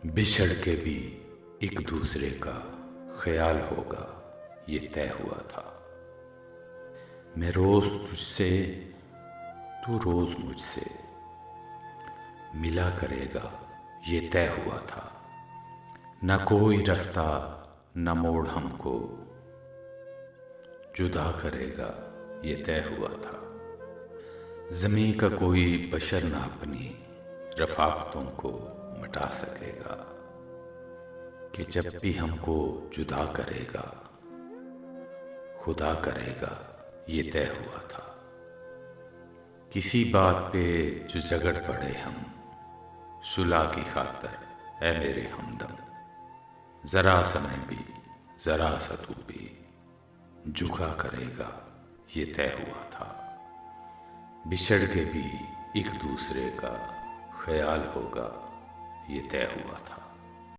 बिछड़ के भी एक दूसरे का ख्याल होगा, ये तय हुआ था। मैं रोज तुझसे, तू रोज मुझसे मिला करेगा, ये तय हुआ था। न कोई रास्ता न मोड़ हमको जुदा करेगा, ये तय हुआ था। ज़मीं का कोई बशर न अपनी रफ़ाक़तों को मिटा सकेगा, कि जब भी हमको जुदा करेगा, खुदा करेगा, ये तय हुआ था। किसी बात पे जो झगड़ पड़े हम, सुलह की खातर ऐ मेरे हमदम, ज़रा सा मैं भी, ज़रा सा तू भी झुका करेगा, ये तय हुआ था। बिछड़ के भी एक दूसरे का ख्याल होगा, ये तय हुआ था।